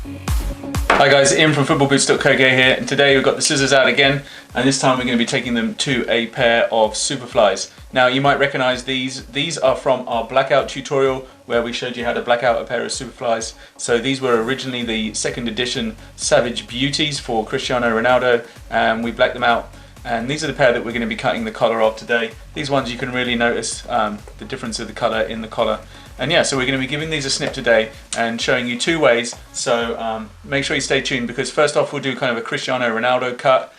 Hi guys, Ian from footballboots.co.uk here, and today we've got the scissors out again, and this time we're going to be taking them to a pair of Superflies. Now you might recognise these are from our blackout tutorial where we showed you how to black out a pair of Superflies. So these were originally the second edition Savage Beauties for Cristiano Ronaldo, and we blacked them out. And these are the pair that we're going to be cutting the collar of today. These ones you can really notice the difference of the colour in the collar. And yeah, so we're going to be giving these a snip today and showing you two ways. So make sure you stay tuned, because first off we'll do kind of a Cristiano Ronaldo cut.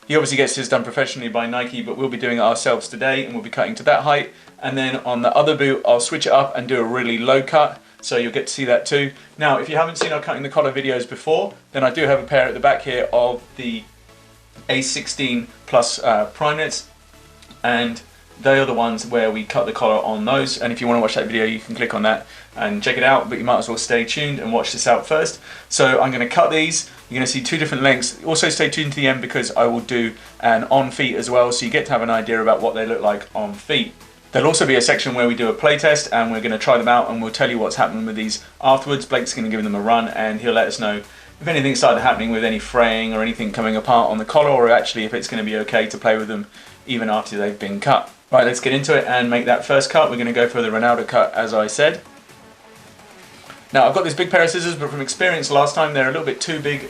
He obviously gets his done professionally by Nike, but we'll be doing it ourselves today, and we'll be cutting to that height. And then on the other boot I'll switch it up and do a really low cut, so you'll get to see that too. Now if you haven't seen our cutting the collar videos before, then I do have a pair at the back here of the A16 plus prime knits, and they are the ones where we cut the collar on those. And if you want to watch that video, you can click on that and check it out, but you might as well stay tuned and watch this out first. So I'm going to cut these. You're going to see two different lengths. Also stay tuned to the end, because I will do an on feet as well, so you get to have an idea about what they look like on feet. There'll also be a section where we do a play test, and we're going to try them out, and we'll tell you what's happening with these afterwards. Blake's going to give them a run, and he'll let us know if anything started happening with any fraying or anything coming apart on the collar, or actually if it's going to be okay to play with them even after they've been cut. Right, let's get into it and make that first cut. We're going to go for the Ronaldo cut, as I said. Now I've got this big pair of scissors, but from experience last time they're a little bit too big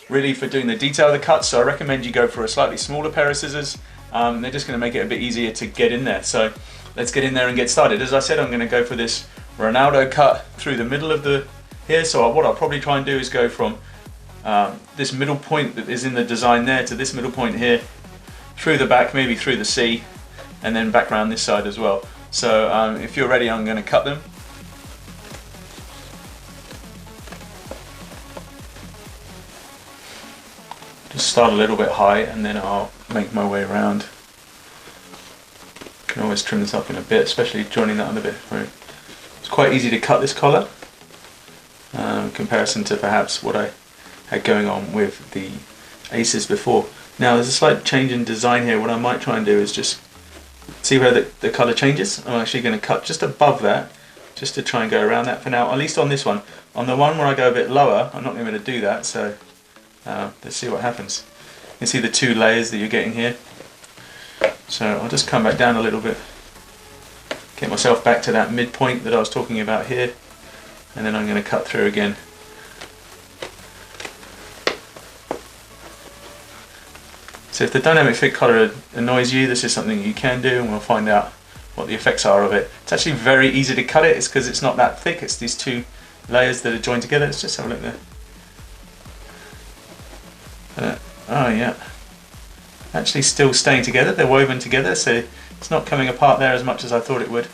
really for doing the detail of the cuts, so I recommend you go for a slightly smaller pair of scissors. They're just going to make it a bit easier to get in there. So let's get in there and get started. As I said, I'm going to go for this Ronaldo cut through the middle of the here. So what I'll probably try and do is go from this middle point that is in the design there to this middle point here, through the back, maybe through the C, and then back around this side as well. So if you're ready, I'm going to cut them. Just start a little bit high, and then I'll make my way around. Can always trim this up in a bit, especially joining that other bit. It's quite easy to cut this collar in comparison to perhaps what I had going on with the Aces before. Now there's a slight change in design here. What I might try and do is just see where the colour changes. I'm actually going to cut just above that, just to try and go around that for now, at least on this one. On the one where I go a bit lower, I'm not going to be able to do that, so let's see what happens. You can see the two layers that you're getting here. So I'll just come back down a little bit, get myself back to that midpoint that I was talking about here, and then I'm going to cut through again. So if the dynamic fit collar annoys you, this is something you can do, and we'll find out what the effects are of it. It's actually very easy to cut it. It's because it's not that thick. It's these two layers that are joined together. Let's just have a look there. Oh yeah, actually still staying together. They're woven together, so it's not coming apart there as much as I thought it would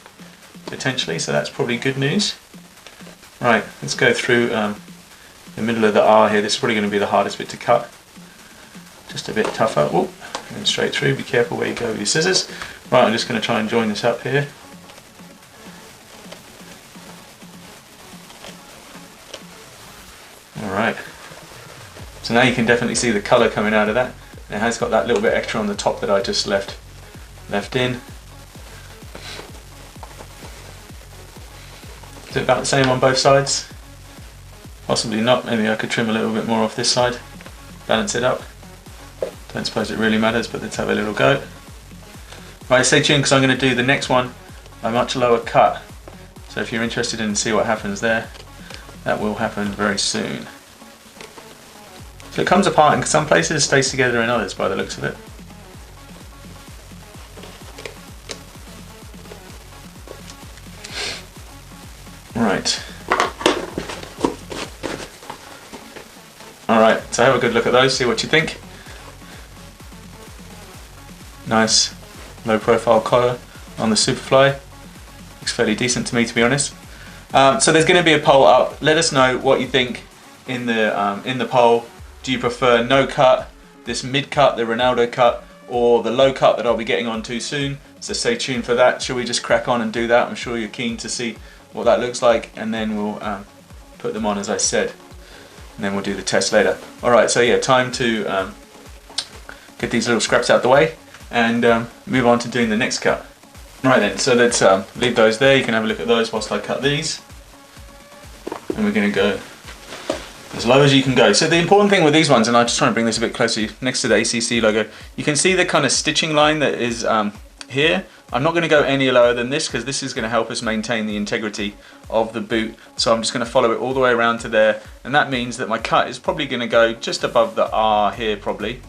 potentially, so that's probably good news. Right, let's go through the middle of the R here. This is probably going to be the hardest bit to cut. Just a bit tougher. Whoop, and straight through. Be careful where you go with your scissors. Right, I'm just going to try and join this up here. Alright. So now you can definitely see the colour coming out of that. It has got that little bit extra on the top that I just left in. Is it about the same on both sides? Possibly not. Maybe I could trim a little bit more off this side, balance it up. Don't suppose it really matters, but let's have a little go. Right, stay tuned, because I'm going to do the next one a much lower cut. So if you're interested in see what happens there, that will happen very soon. So it comes apart in some places, stays together in others by the looks of it. Right. Alright, so have a good look at those, see what you think. Nice low profile collar on the Superfly. Looks fairly decent to me, to be honest. So there's going to be a poll up. Let us know what you think in the poll. Do you prefer no cut, this mid cut, the Ronaldo cut, or the low cut that I'll be getting on too soon? So stay tuned for that. Shall we just crack on and do that? I'm sure you're keen to see what that looks like, and then we'll put them on as I said, and then we'll do the test later. Alright, so yeah, time to get these little scraps out the way and move on to doing the next cut. Right then, so let's leave those there. You can have a look at those whilst I cut these. And we're going to go as low as you can go. So the important thing with these ones, and I'm just trying to bring this a bit closer next to the ACC logo, you can see the kind of stitching line that is here. I'm not going to go any lower than this because this is going to help us maintain the integrity of the boot. So I'm just going to follow it all the way around to there, and that means that my cut is probably going to go just above the R here probably.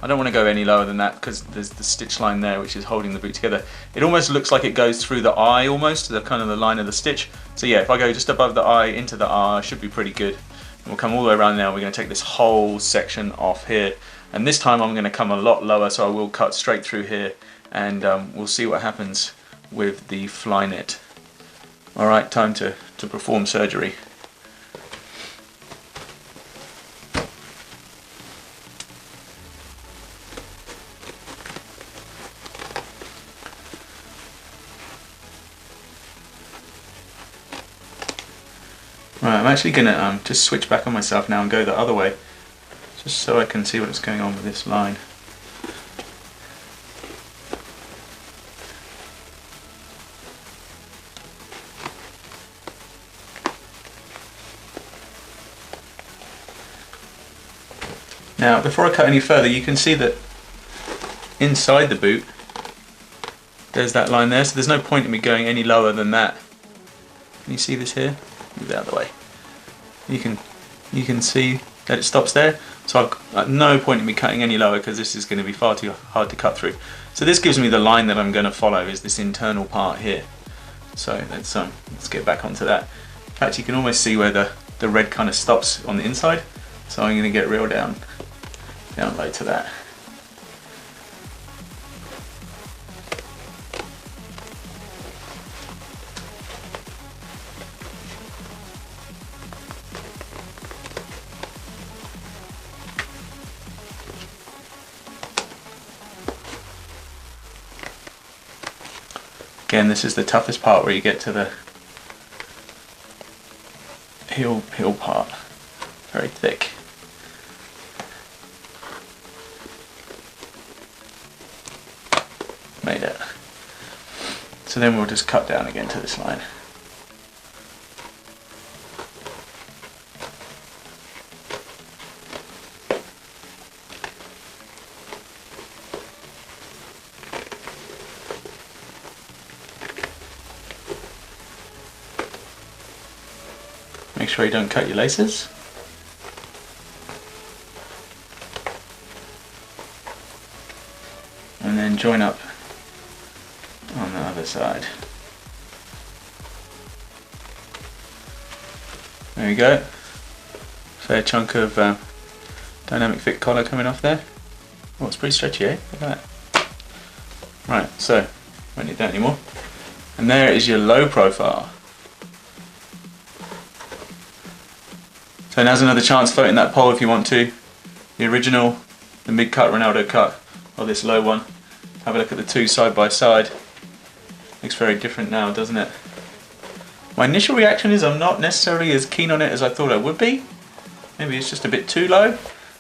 I don't want to go any lower than that because there's the stitch line there which is holding the boot together. It almost looks like it goes through the eye almost, the kind of the line of the stitch. So yeah, if I go just above the eye into the R, it should be pretty good. And we'll come all the way around now. We're going to take this whole section off here. And this time I'm going to come a lot lower, so I will cut straight through here, and we'll see what happens with the fly knit. Alright, time to perform surgery. Right, I'm actually going to just switch back on myself now and go the other way, just so I can see what's going on with this line. Now, before I cut any further, you can see that inside the boot, there's that line there, so there's no point in me going any lower than that. Can you see this here? Move it out of the way. You can see that it stops there, so I've no point in me cutting any lower because this is going to be far too hard to cut through. So this gives me the line that I'm going to follow, is this internal part here. So let's get back onto that. In fact, you can almost see where the red kind of stops on the inside, so I'm going to get real down low to that. Again, this is the toughest part where you get to the heel part. Very thick. Made it. So then we'll just cut down again to this line. Make sure you don't cut your laces. And then join up on the other side. There we go. Fair chunk of dynamic fit collar coming off there. Oh, it's pretty stretchy, eh? Look at that. Right, so won't need that anymore. And there is your low profile. So now's another chance, float in that pole if you want to. The original, the mid-cut Ronaldo cut, or this low one. Have a look at the two side by side. Looks very different now, doesn't it? My initial reaction is I'm not necessarily as keen on it as I thought I would be. Maybe it's just a bit too low.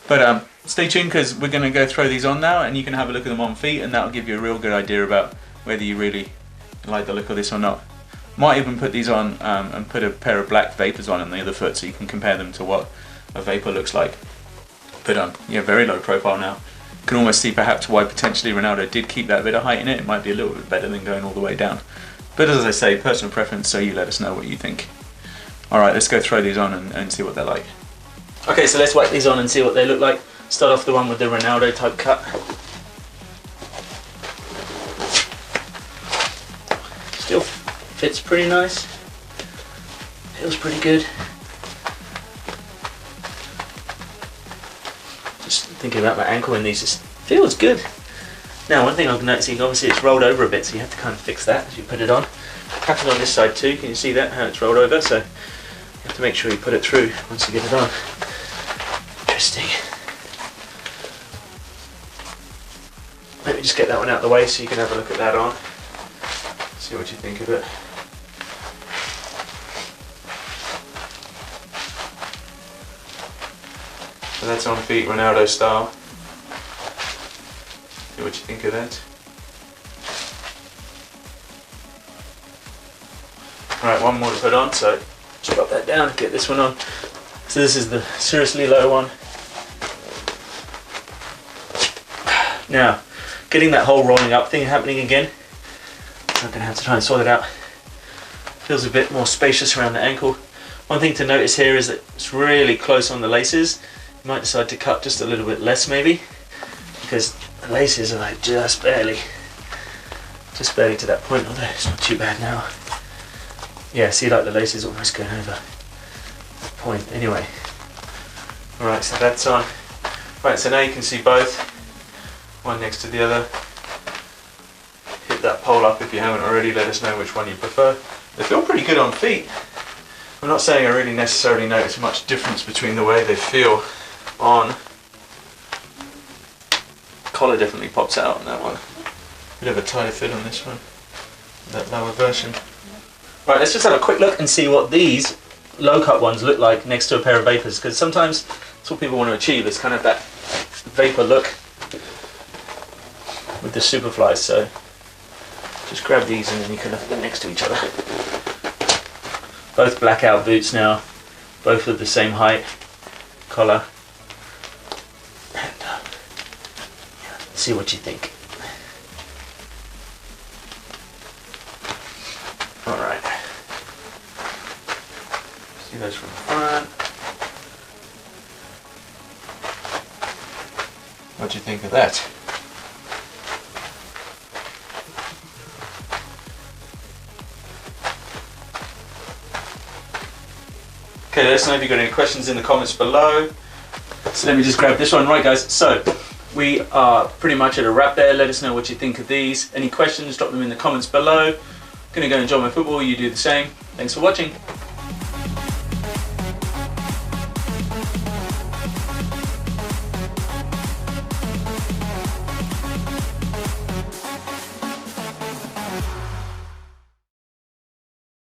But stay tuned because we're going to go throw these on now and you can have a look at them on feet and that'll give you a real good idea about whether you really like the look of this or not. Might even put these on and put a pair of black Vapors on the other foot so you can compare them to what a Vapor looks like. But yeah, very low profile now. You can almost see perhaps why potentially Ronaldo did keep that bit of height in it. It might be a little bit better than going all the way down. But as I say, personal preference, so you let us know what you think. Alright, let's go throw these on and see what they're like. Okay, so let's whack these on and see what they look like. Start off the one with the Ronaldo type cut. Still fits pretty nice. Feels pretty good. Just thinking about my ankle in these, just feels good. Now one thing I'm noticing, obviously it's rolled over a bit, so you have to kind of fix that as you put it on. Happened on this side too, can you see that, how it's rolled over? So you have to make sure you put it through once you get it on. Interesting. Let me just get that one out of the way so you can have a look at that on. See what you think of it. So that's on feet Ronaldo style. See what you think of that. Right, one more to put on, so just drop that down, get this one on. So this is the seriously low one. Now, getting that whole rolling up thing happening again, I'm going to have to try and sort it out. Feels a bit more spacious around the ankle. One thing to notice here is that it's really close on the laces. You might decide to cut just a little bit less maybe, because the laces are like just barely to that point, although it's not too bad now. Yeah, see, like the laces almost going over the point. Anyway, alright, so that's on. Right, so now you can see both, one next to the other. Hit that poll up if you haven't already, let us know which one you prefer. They feel pretty good on feet. I'm not saying I really necessarily notice much difference between the way they feel on. Collar definitely pops out on that one. Bit of a tighter fit on this one, that lower version. Right, let's just have a quick look and see what these low cut ones look like next to a pair of Vapors, because sometimes that's what people want to achieve, is kind of that Vapor look with the Superflies. So just grab these and then you can look them next to each other. Both blackout boots now, both with the same height, collar. And see what you think. Alright. See those from the front. What do you think of that? Okay, let us know if you've got any questions in the comments below. So let me just grab this one. Right guys, so we are pretty much at a wrap there. Let us know what you think of these. Any questions, drop them in the comments below. Gonna go enjoy my football, you do the same. Thanks for watching.